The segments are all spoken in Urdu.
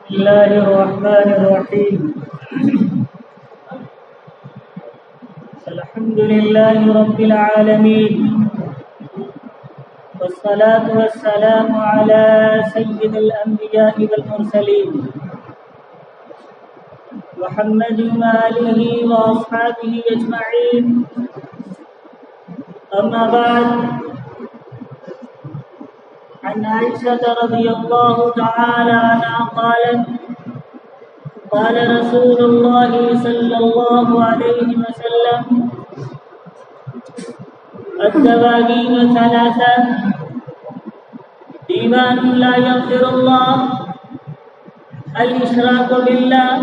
بسم الله الرحمن الرحيم. الحمد لله رب العالمين، والصلاة والسلام على سيد الأنبياء والمرسلين محمد وآله وأصحابه أجمعين. أما بعد، عن عائشة رضي الله تعالى عنها قالت: قال رسول الله صلى الله عليه وسلم: الدواغين ثلاثة: ديوان لا يغفر الله، الإشراك بالله،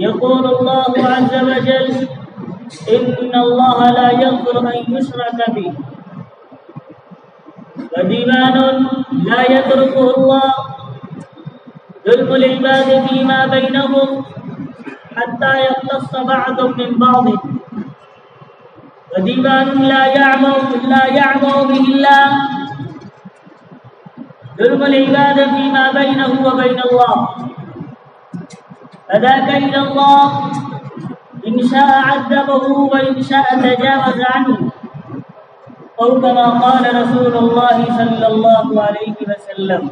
يقول الله عز وجل: إن الله لا يغفر أن يشرك به، وديوان لا يتركه الله، ظلم العباد فيما بينهم حتى يقتص بعضهم من بعض، وديوان لا يعمر به الله، ظلم العباد فيما بينه وبين الله، فذاك إلى الله إن شاء عذبه وإن شاء تجاوز عنه، أو كما قال رسول الله صلی اللہ علیہ وسلم.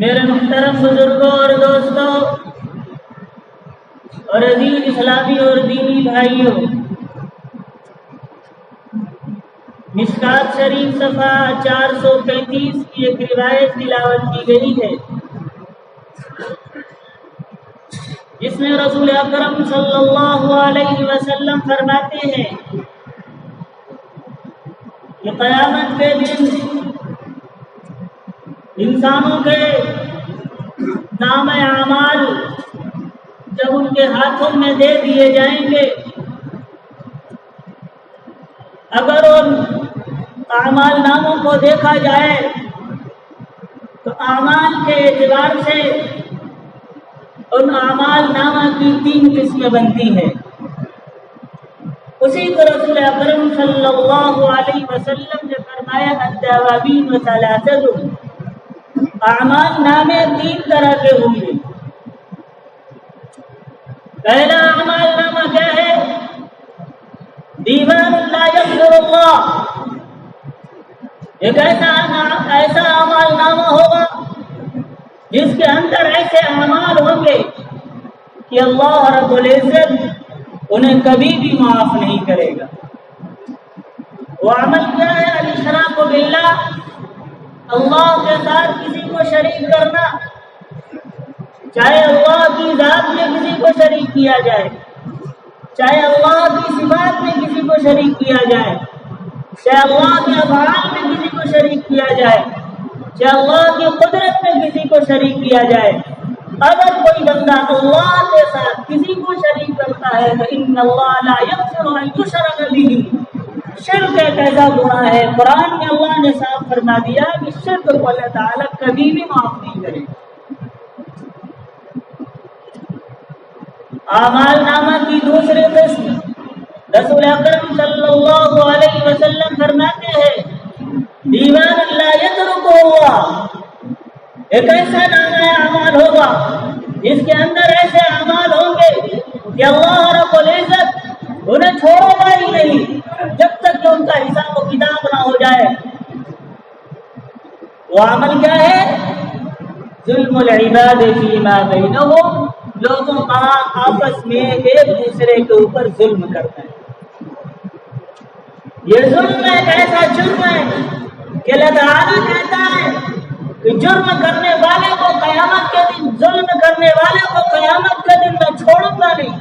میرے محترم بزرگوں اور دوستوں اور عزیز اسلامی اور دینی بھائیوں، مشکات شریف صفحہ 435 کی ایک روایت تلاوت کی گئی ہے، جس میں رسول اکرم صلی اللہ علیہ وسلم فرماتے ہیں کہ قیامت کے دن انسانوں کے نام اعمال جب ان کے ہاتھوں میں دے دیے جائیں گے، اگر ان اعمال ناموں کو دیکھا جائے تو اعمال کے اعتبار سے ان اعمال نامہ کی 3 قسمیں بنتی ہیں. اسی کو رسول اکرم صلی اللہ علیہ وسلم نے فرمایا: الدواوین ثلاثۃ، اعمال نامے 3 طرح کے ہوں گے. پہلا اعمال نامہ کیا ہے؟ دیوان لا یغفر اللہ. ایک ایسا اعمال نامہ ہوگا جس کے اندر ایسے اعمال ہوں گے کہ اللہ رب العزت انہیں کبھی بھی معاف نہیں کرے گا. وہ عمل کیا ہے؟ الاشراک باللہ، اللہ کے ساتھ کسی کو شریک کرنا، چاہے اللہ کی ذات میں کسی کو شریک کیا جائے، چاہے اللہ کی صفات میں کسی کو شریک کیا جائے، چاہے اللہ کے افعال میں کسی کو شریک کیا جائے، چاہے اللہ کی قدرت میں کسی کو شریک کیا جائے. اگر کوئی بندہ اللہ کے ساتھ کسی کو شریک کرتا ہے تو ان اللہ لا یغفر ان یشرک بہ، شرک ایک ایسا گناہ ہے، قرآن میں اللہ نے صاف فرما دیا کہ شرک کو اللہ تعالیٰ کبھی بھی معاف نہیں کرے گا. اعمال نامہ کی دوسری قسم رسول اکرم صلی اللہ علیہ وسلم فرماتے ہیں: دیوان لا یترکہ اللہ. ایک ایسا نامہ اعمال ہوگا جس کے اندر ایسے اعمال ہوں گے کہ اللہ رب العزت انہیں چھوڑے گا ہی نہیں جب تک کہ ان کا حساب و کتاب نہ ہو جائے. وہ عمل کیا ہے؟ ظلم العباد فیما بینہم، لوگوں کا آپس میں ایک دوسرے کے اوپر ظلم کرنا ہے. یہ ظلم ایک ایسا جرم ہے کہ اللہ تعالیٰ کہتا ہے کہ جرم کرنے والے کو قیامت کے دن، ظلم کرنے والے کو قیامت کے دن میں چھوڑوں گا نہیں،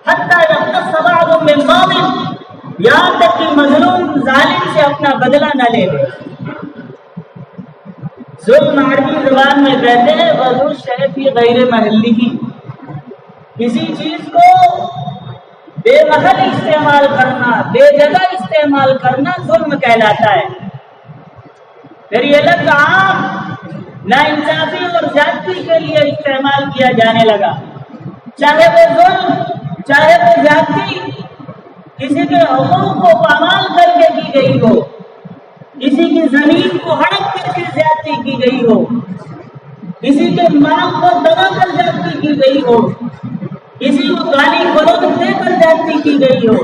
حتیٰ یقتص بعضهم من بعض، یہاں تک کہ مظلوم ظالم سے اپنا بدلہ نہ لے لے. ظلم عربی زبان میں کہتے ہیں وضع الشیء فی غیر محلہ، کسی چیز کو بے محل استعمال کرنا، بے جگہ استعمال کرنا ظلم کہلاتا ہے. پھر یہ لفظ عام ناانصافی اور زیادتی کے لیے استعمال کیا جانے لگا، چاہے وہ ظلم، چاہے وہ زیادتی کسی کے حقوق کو پامال کر کے کی گئی ہو، کسی کی زمین کو ہڑپ کر کے زیادتی کی گئی ہو، کسی کے مال کو دبا کر زیادتی کی گئی ہو، کسی کو گالی گلوچ دے کر زیادتی کی گئی ہو،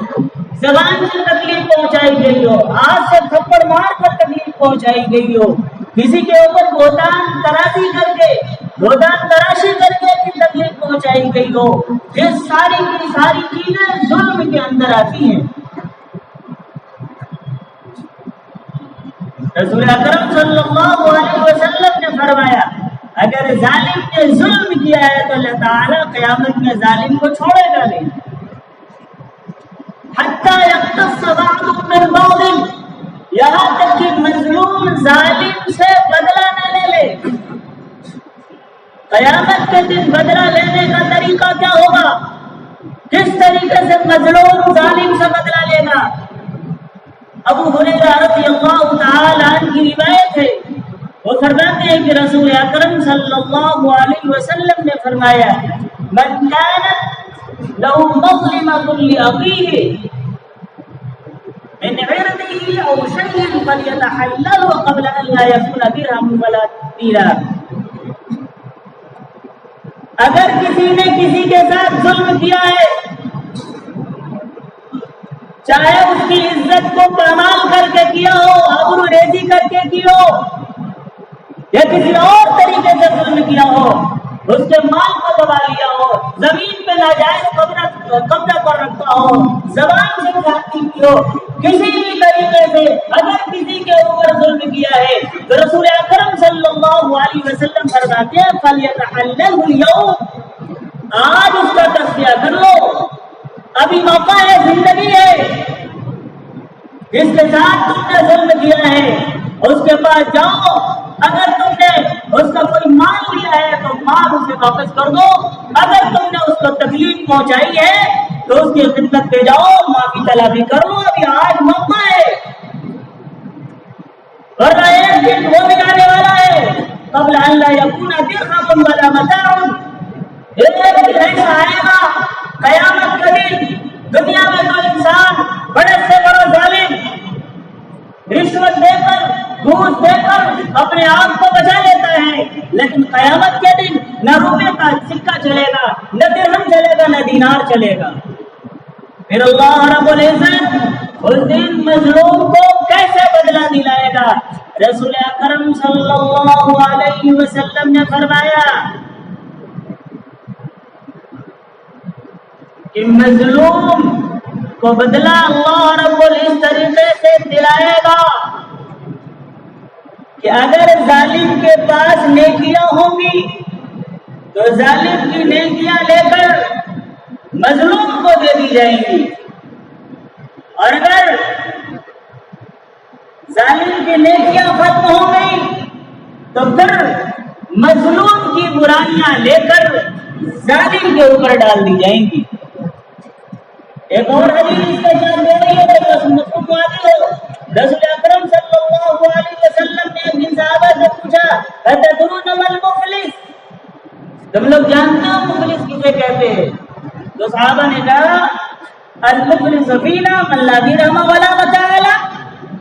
زبان سے تکلیف پہنچائی گئی ہو، ہاتھ سے تھپڑ مار کر تکلیف پہنچائی گئی ہو، کسی کے اوپر بہتان تراشی کر کے بھی تکلیف پہنچائی گئی ہو، یہ ساری کی ساری چیزیں ظلم کے اندر آتی ہیں۔ رسول اکرم صلی اللہ علیہ وسلم نے فرمایا اگر ظالم نے ظلم کیا ہے تو اللہ تعالیٰ قیامت میں ظالم کو چھوڑے گا نہیں، حتی یقتص بعض من بعض، یہاں تک کہ مظلوم ظالم سے بدلہ نہ لے لے۔ قیامت کے دن بدلہ لینے کا طریقہ کیا ہوگا؟ کس طریقے سے مظلوم ظالم سے بدلہ لے گا؟ ابو ہریرہ رضی اللہ تعالی عنہ کی روایت ہے، وہ فرماتے ہیں کہ رسول اکرم صلی اللہ علیہ وسلم نے فرمایا من كانت له مظلمة لأخيه من عرضه أو شيء فليتحلله قبل أن لا يكون درهم ولا دینار۔ اگر کسی نے کسی کے ساتھ ظلم کیا ہے، چاہے اس کی عزت کو پامال کر کے کیا ہو، آبرو ریزی کر کے کیا ہو، یا کسی اور طریقے سے ظلم کیا ہو، اس کے مال کو دبا لیا ہو، زمین پہ ناجائز قبضہ کر رکھا ہو، زبان سے زیادتی کی ہو، کسی بھی طریقے سے اگر کسی کے اوپر ظلم کیا ہے تو رسول اکرم صلی اللہ علیہ وسلم فرماتے ہیں فَلْيَتَحَلَّلْهُ الْيَوْمَ، آج اس کا تصفیہ کر لو، ابھی موقع ہے، زندگی ہے، جس کے ساتھ تم نے ظلم کیا ہے اس کے پاس جاؤ، اگر تم نے اس کا کوئی مال لیا ہے تو مال اسے واپس کر دو، اگر تم نے اس کو تکلیف پہنچائی ہے تو اس کی خدمت پہ جاؤ، معافی طلبی کرو، ابھی آج موقع ہے، ورنہ ایک دن وہ بھی آنے والا ہے قبل ان لا یکون درہم ولا متاع، ایک دن ایسا آئے گا قیامت کا دن، دنیا میں تو انسان بڑے سے بڑا ظالم رشوت دے کر گھوس دے کر اپنے آپ کو بچا لیتا ہے، لیکن قیامت کے دن نہ روپے کا سکہ چلے گا، نہ درہم چلے گا، نہ دینار چلے گا۔ پھر اللہ رب العزت اس دن مظلوم کو کیسے بدلہ دلائے گا؟ رسول اکرم صلی اللہ علیہ وسلم نے فرمایا کہ مظلوم کو بدلہ اللہ رب العزت طریقے سے دلائے گا کہ اگر ظالم کے پاس نیکیاں ہوں گی تو ظالم کی نیکیاں لے کر مظلوم کو دے دی جائیں گی، اور اگر ظالم کی نیکیاں ختم ہو گئی تو پھر مظلوم کی برائیاں لے کر ظالم کے اوپر ڈال دی جائیں گی۔ ایک اور حدیث اس کے ساتھ دے رہی ہے رسول اکرم صلی اللہ علیہ وسلم نے ایک دن صحابہ سے پوچھا اتدرون ما المفلس، تم لوگ جانتے ہو مفلس کسے کہتے ہیں؟ تو صحابہ نے کہا المفلس فینا من لا درہم ولا متاع لہ،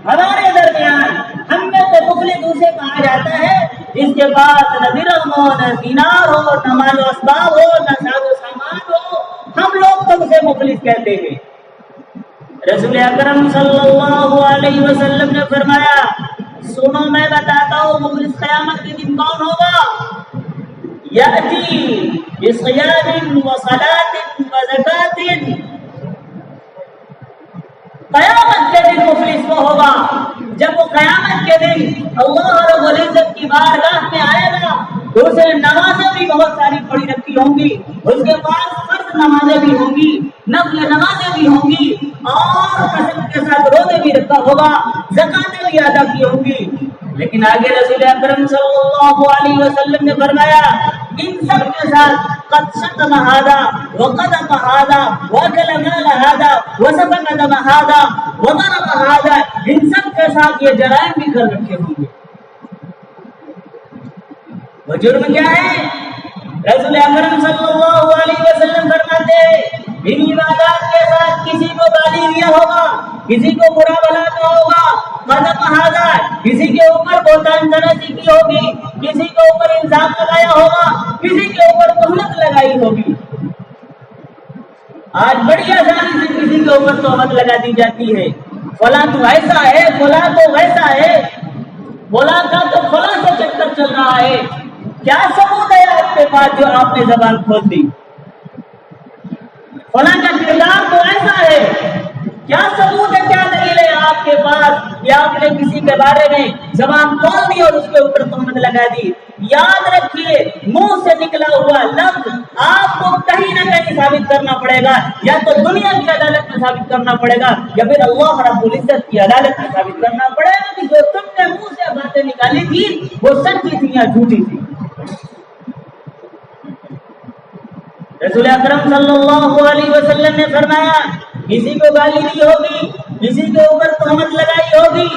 ہمارے درمیان ہم میں تو مفلس اسے کہا جاتا ہے جس کے پاس نہ درہم ہو، نہ دینار ہو، نہ مال و اسباب ہو، نہ ساز و سامان ہو، ہم لوگ تو اسے مفلس کہتے ہیں۔ رسول اکرم صلی اللہ علیہ وسلم نے فرمایا سنو میں بتاتا ہوں مفلس قیامت کے دن کون ہوگا، یأتی بصیام وصلاۃ وزکاۃ، قیامت کے دن مفلس وہ ہوگا جب وہ قیامت کے دن اللہ رب العزت کی بارگاہ میں آئے گا تو اسے نمازیں بھی بہت ساری پڑھی رکھی ہوں گی، اس کے پاس فرض نمازیں بھی ہوں گی، نفل نمازیں بھی ہوں گی، اور قسم کے ساتھ روزے بھی رکھا ہوگا، زکاتیں بھی ادا کی ہوں گی، لیکن آگے رسول اکرم صلی اللہ علیہ وسلم نے فرمایا ان سب کے ساتھ قد شتم ھذا وقذف ھذا واكل مال ھذا وسفك دم ھذا وضرب ھذا، ان سب کے ساتھ یہ جرائم بھی کر رکھے ہوں گے۔ وہ جرم کیا ہے؟ رسول اکرم صلی اللہ علیہ وسلم فرماتے ہیں ان عبادات کے ساتھ کسی کو گالی دیا ہوگا، کسی کو برا بھلا کہا ہوگا، قدم ہذا، کسی کے اوپر بہتان زنی کی ہوگی، کسی کے اوپر الزام لگایا ہوگا، کسی کے اوپر تہمت لگائی ہوگی۔ آج بڑی آسانی سے کسی کے اوپر تہمت لگا دی جاتی ہے، فلاں تو ایسا ہے، فلاں تو ویسا ہے، فلاں کا تو فلاں سے چکر چل رہا ہے۔ کیا ثبوت ہے آپ کے پاس جو آپ نے زبان کھول دی؟ فلاں کا کردار تو ایسا ہے، کیا ثبوت ہے، کیا دلیل ہے آپ کے پاس کہ آپ نے کسی کے بارے میں زبان کھول دی اور اس کے اوپر تہمت لگا دی؟ یاد رکھیے، منہ سے نکلا ہوا لفظ آپ کو کہیں نہ کہیں ثابت کرنا پڑے گا، یا تو دنیا کی عدالت میں ثابت کرنا پڑے گا، یا پھر اللہ رب العزت کی عدالت میں ثابت کرنا پڑے گا کہ جو تم نے منہ سے باتیں نکالی تھی وہ سچی تھی یا جھوٹی تھی۔ رسول اکرم صلی اللہ علیہ وسلم نے فرمایا، کسی کو گالی دی ہوگی، کسی کے اوپر تہمت لگائی ہوگی،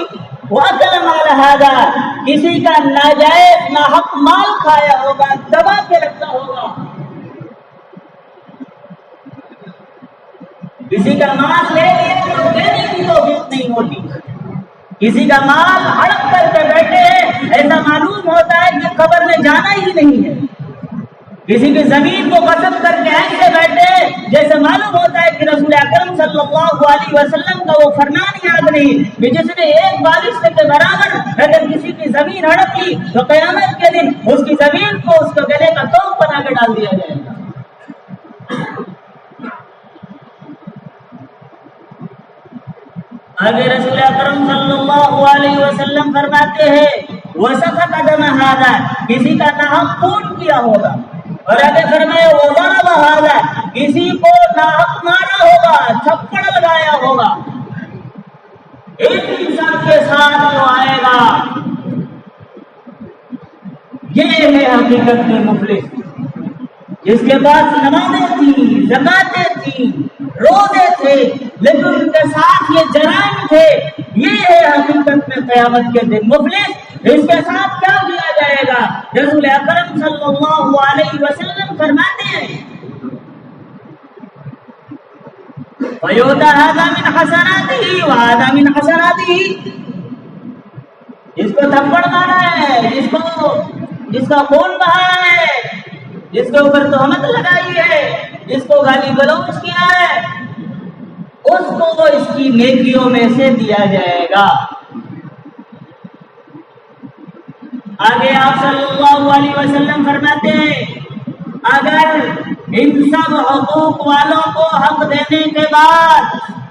وَأَكَلَ مَالَ هَذَا، کسی کا ناجائز ناحق مال کھایا ہوگا، دبا کے رکھا ہوگا، کسی کا مال لے لیا تو دینے کی توفیق نہیں ہوتی، کسی کا مال ہڑپ کر کے بیٹھے ہیں، ایسا معلوم ہوتا ہے کہ قبر میں جانا ہی نہیں ہے، کسی کی زمین کو غصب کر کے ایسے بیٹھے جیسے معلوم ہوتا ہے کہ رسول اکرم صلی اللہ علیہ وسلم کا وہ فرمان یاد نہیں کہ جس نے ایک بارش کے برابر اگر کسی کی زمین ہڑپ لی تو قیامت کے دن اس کی زمین کو اس کے گلے کا توق بنا کے ڈال دیا جائے گا۔ آگے رسول اکرم صلی اللہ علیہ وسلم فرماتے ہیں، وَسَفَكَ دَمَ هَذَا، کسی کا ناحق خون کیا ہوگا، اور آگے فرمایا وَضَرَبَ هَذَا، کسی کو ناحق مارا ہوگا، تھپڑ لگایا ہوگا۔ ایک انسان کے ساتھ جو آئے گا یہ ہے حقیقت میں مفلس، جس کے پاس نمازیں تھیں، زکاتیں تھیں، روزے تھے، لیکن ان کے ساتھ یہ جرائم تھے، یہ ہے حقیقت میں قیامت کے دن مفلس۔ اس کے ساتھ کیا کیا جائے گا؟ رسول اکرم صلی اللہ علیہ وسلم فرماتے ہیں، وَيُؤْتَى هَذَا مِنْ حَسَنَاتِهِ وَهَذَا مِنْ حَسَنَاتِهِ، جس کو تھپڑ مارا ہے، جس کا خون بہایا ہے، جس کے اوپر تہمت لگائی ہے، جس کو گالی گلوچ کیا ہے، اس کو اس کی نیکیوں میں سے دیا جائے گا۔ آگے آپ صلی اللہ علیہ وسلم فرماتے ہیں، اگر ان سب حقوق والوں کو حق دینے کے بعد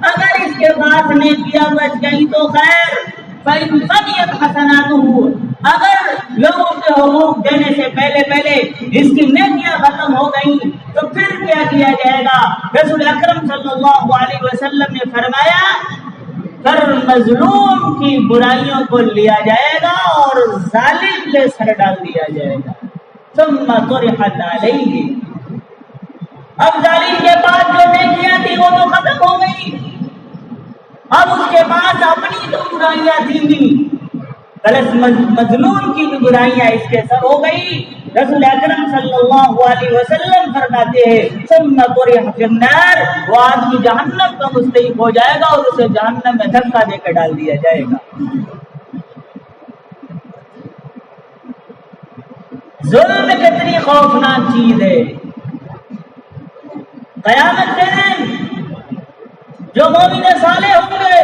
اگر اس کے پاس نیکیاں بچ گئی تو خیر، فَإِنْ فَنِيَتْ حَسَنَاتُهُ، اگر لوگوں کے حقوق دینے سے پہلے اس کی نیکیاں ختم ہو گئی تو پھر کیا کیا جائے گا؟ رسول اکرم صلی اللہ علیہ وسلم نے فرمایا، پھر مظلوم کی برائیوں کو لیا جائے گا اور ظالم پہ سر ڈال دیا جائے گا۔ ثم طرحت علیہ، اب ظالم کے پاس جو نیکیاں تھی وہ تو ختم ہو گئی، اب اس کے پاس اپنی تو برائیاں تھیں، پلس مظلوم کی بھی برائیاں اس کے سر ہو گئی۔ رسول اکرم صلی اللہ علیہ وسلم فرماتے ہیں، ثم طرح فی النار، وہ آدمی جہنم کا مستحق ہو جائے گا اور اسے جہنم میں دھکا دے کے ڈال دیا جائے گا۔ ظلم کتنی خوفناک چیز ہے۔ قیامت کے دن جو مومن صالح ہوں گے،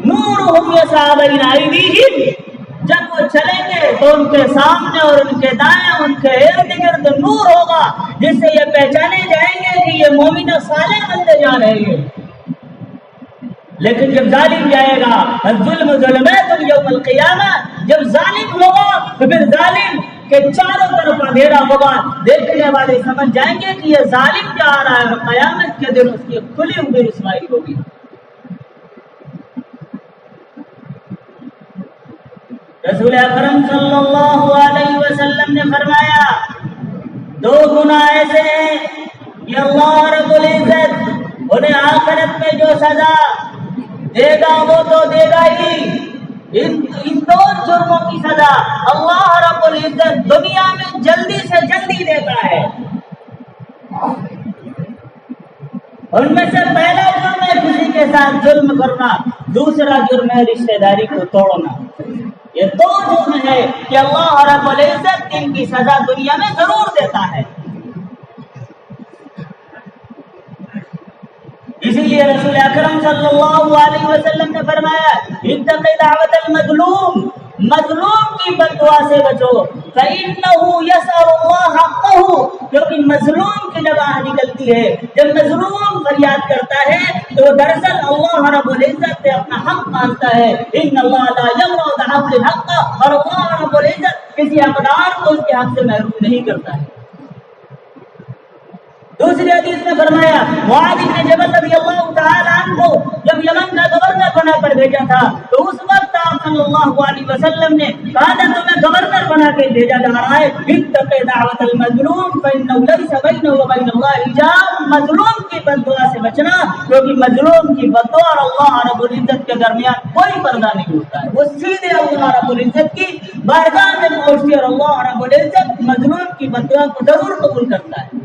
نورہم یسعی بین ایدیہم، جب وہ چلیں گے تو ان کے سامنے اور ان کے دائیں ان کے ارد گرد نور ہوگا، جس سے یہ پہچانے جائیں گے کہ یہ مومن صالح بندے جا رہے ہیں۔ لیکن جب ظالم جائے گا، الظلم ظلمات یوم القیامہ، جب ظالم ہوگا تو پھر ظالم کے چاروں طرف اندھیرا ہوگا، دیکھنے والے سمجھ جائیں گے کہ یہ ظالم جا رہا ہے، قیامت کے دن اس کی کھلی ہوئی رسوائی ہوگی۔ رسول اکرم صلی اللہ علیہ وسلم نے فرمایا، دو گناہ ایسے ہیں کہ اللہ رب العزت انہیں آخرت میں جو سزا دے گا وہ تو دے گا ہی، ان دو جرموں کی سزا اللہ رب العزت دنیا میں جلدی سے جلدی دیتا ہے۔ ان میں سے پہلا جرم ہے کسی کے ساتھ ظلم کرنا، دوسرا جرم ہے رشتہ داری کو توڑنا. یہ دو جرم ہے کہ اللہ رب العزت ان کی سزا دنیا میں ضرور دیتا ہے. اسی لیے رسول اکرم صلی اللہ علیہ وسلم نے فرمایا اتق دعوت المظلوم، مظلوم کی بد دعا سے بچو، فإنه يسأل الله حقه، کیونکہ مظلوم کی جب آہ نکلتی ہے، جب مظلوم فریاد کرتا ہے تو دراصل اللہ رب العزت سے اپنا حق مانگتا ہے. ان اللہ لا یمنع بحق الحق، اور اللہ رب العزت کسی حقدار کو اس کے حق سے محروم نہیں کرتا ہے. دوسری حدیث میں فرمایا معاذ بن جبل رضی اللہ تعالی عنہ کو جب یمن کا گورنر بنا کر بھیجا تھا تو اس وقت آپ صلی اللہ علیہ وسلم نے کہا تھا تمہیں گورنر بنا کے بھیجا جا رہا ہے اتق دعوت المظلوم فإنه ليس بينه وبين الله حجاب، مظلوم کی بد دعا سے بچنا، کیونکہ مظلوم کی بد دعا اور اللہ رب العزت کے درمیان کوئی پردہ نہیں ہوتا ہے. وہ سیدھے اللہ رب العزت کی بارگاہ میں پہنچتی ہے اور اللہ رب العزت مظلوم کی بد دعا کو ضرور قبول کرتا ہے.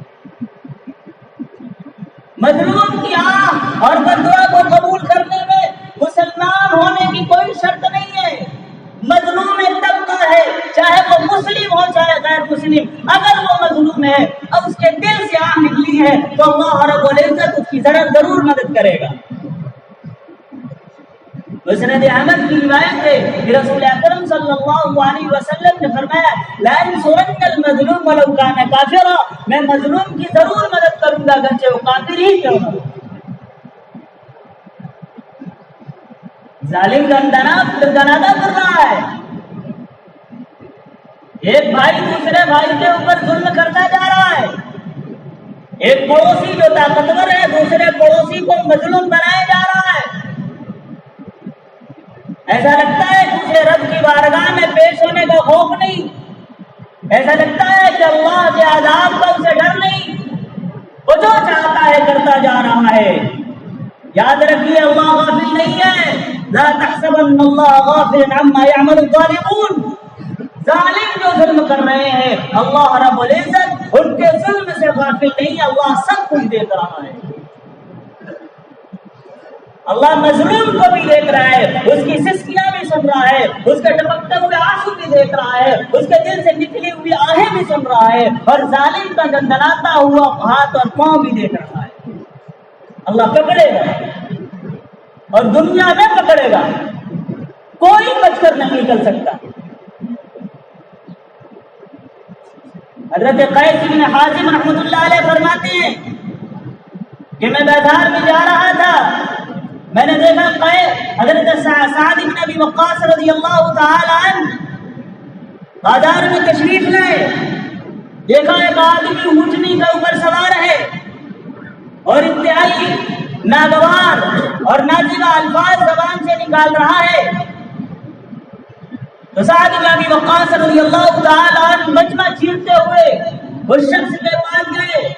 مظلوم کی آہ اور بددعا کو قبول کرنے میں مسلمان ہونے کی کوئی شرط نہیں ہے. مظلوم ایک طبقہ ہے، چاہے وہ مسلم ہو چاہے غیر مسلم، اگر وہ مظلوم ہے اور اس کے دل سے آہ نکلی ہے تو اللہ رب العزت اس کی ضرور مدد کرے گا. مسند احمد کی روایت ہے کہ رسول اکرم صلی اللہ علیہ وسلم نے فرمایا لا ينصرن المظلوم ولو كان كافرا، میں مظلوم کی ضرور مدد کروں گا اگرچہ وہ کافر ہی کیوں نہ ہو. ظالم گندانا کر رہا ہے، ایک بھائی دوسرے بھائی کے اوپر ظلم کرتا جا رہا ہے. ایک پڑوسی جو طاقتور ہے دوسرے پڑوسی کو مظلوم بنایا جا رہا ہے. ایسا لگتا ہے اسے رب کی بارگاہ میں پیش ہونے کا خوف نہیں، ایسا لگتا ہے کہ اللہ کے عذاب کا اسے ڈر نہیں، وہ جو چاہتا ہے کرتا جا رہا ہے. یاد رکھیے اللہ غافل نہیں ہے. لا تحسبن اللہ غافل عما يعمل الظالمون، ظالم جو ظلم کر رہے ہیں اللہ رب العزت ان کے ظلم سے غافل نہیں، اللہ سب کچھ دیکھ رہا ہے. اللہ مظلوم کو بھی دیکھ رہا ہے، اس کی سسکیاں بھی سن رہا ہے، اس کے ٹپکتے ہوئے آنسو بھی دیکھ رہا ہے، اس کے دل سے نکلی ہوئی آہیں بھی سن رہا ہے، اور ظالم کا دندناتا ہوا ہاتھ اور پاؤں بھی دیکھ رہا ہے. اللہ پکڑے گا اور دنیا میں پکڑے گا، کوئی بچ کر نہیں نکل سکتا. حضرت قیس بن حازم رحمۃ اللہ علیہ فرماتے ہیں کہ میں بازار میں جا رہا تھا، میں نے دیکھا حضرت سعد بن ابی وقاص رضی اللہ تعالی عنہ بازار میں تشریف لائے. دیکھا ایک آدمی اونٹنی کے اوپر سوار ہے اور انتہائی ناگوار اور نازیبا الفاظ زبان سے نکال رہا ہے. تو سعد بن ابی وقاص رضی اللہ تعالی عنہ مجمع چیرتے ہوئے اس شخص کے پاس گئے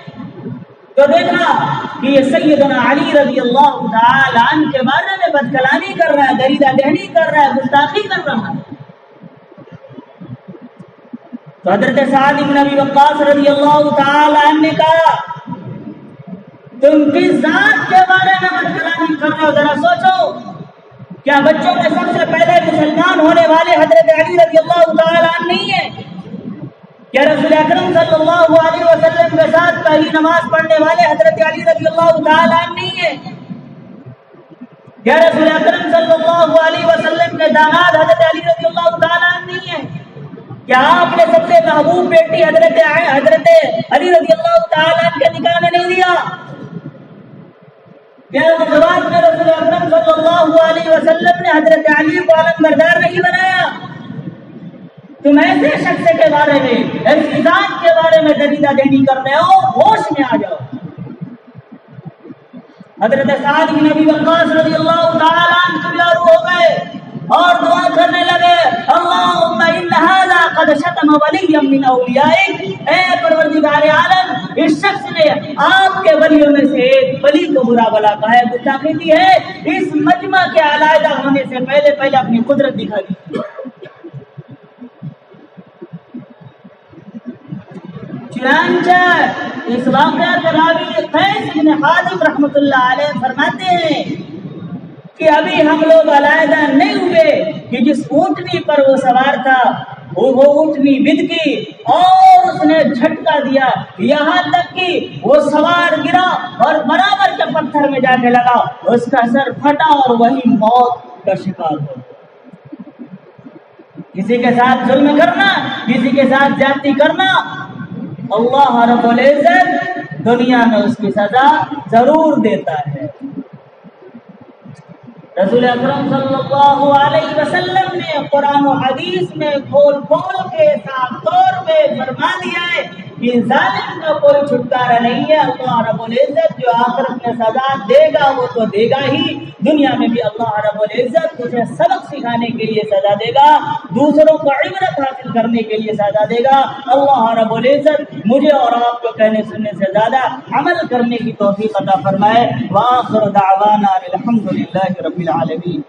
تو دیکھا کہ یہ سیدنا علی رضی اللہ تعالی عنہ کے بارے میں بد کلامی کر رہا ہے، دریدہ دہنی کر رہا ہے، گستاخی کر رہا ہے. تو حضرت سعد بن ابی وقاص رضی اللہ تعالی عنہ نے کہا تم کس ذات کے بارے میں بد کلامی کر رہے ہو؟ ذرا سوچو، کیا بچوں میں سب سے پہلے مسلمان ہونے والے حضرت علی رضی اللہ تعالی عنہ نہیں ہیں؟ کیا رسول اکرم صلی اللہ علیہ وسلم کے ساتھ پہلی نماز پڑھنے والے حضرت علی رضی اللہ تعالی عنہ نہیں ہیں؟ کیا رسول اکرم صلی اللہ علیہ وسلم کے داماد حضرت علی رضی اللہ تعالی عنہ نہیں ہیں؟ کیا آپ نے سب سے محبوب بیٹی حضرت علی رضی اللہ تعالی عنہ کے نکاح میں نہیں دیا؟ کیا جواب میں رسول اکرم صلی اللہ علیہ وسلم نے حضرت علی کو علم بردار نہیں بنایا؟ تم ایسے شخص کے بارے میں، ایسی ذات کے بارے میں دریدہ دہنی کر رہے ہو، ہوش میں آ جاؤ. حضرت سعد بن ابی وقاص رضی اللہ تعالی عنہ تیار ہو گئے اور دعا کرنے لگے اللہم ان ھذا قد شتم ولیا من اولیائک، اے پروردگار عالم اس شخص نے آپ کے ولیوں میں سے ایک ولی کو برا بلا کہا ہے، گستاخی کی ہے. اس مجمع کے علیحدہ ہونے سے پہلے اپنی قدرت دکھا دی. چنانچہ اس واقعہ کے راوی قیس بن حازم رحمۃ اللہ علیہ فرماتے ہیں کہ ابھی ہم لوگ علیحدہ نہیں ہوئے کہ جس اونٹنی پر وہ سوار تھا وہ اونٹنی بد گئی اور اس نے جھٹکا دیا، یہاں تک کہ وہ سوار گرا اور برابر کے پتھر میں جا کے لگا، اس کا سر پھٹا اور وہی موت کا شکار ہو۔ کسی کے ساتھ ظلم کرنا، کسی کے ساتھ زیادتی کرنا، اللہ رب العزت دنیا میں اس کی سزا ضرور دیتا ہے۔ رسول اکرم صلی اللہ علیہ وسلم نے قرآن و حدیث میں کھول کے صاف طور پہ فرما دیا ہے کہ ظالم کا کوئی چھٹکارا نہیں ہے۔ اللہ رب العزت جو آخرت میں سزا دے گا وہ تو دے گا ہی، دنیا میں بھی اللہ رب العزت اسے سبق سکھانے کے لیے سزا دے گا، دوسروں کو عبرت حاصل کرنے کے لیے سزا دے گا۔ اللہ رب العزت مجھے اور آپ کو کہنے سننے سے زیادہ عمل کرنے کی توفیق عطا فرمائے۔ وآخر دعوانا الحمد للہ رب العالمین۔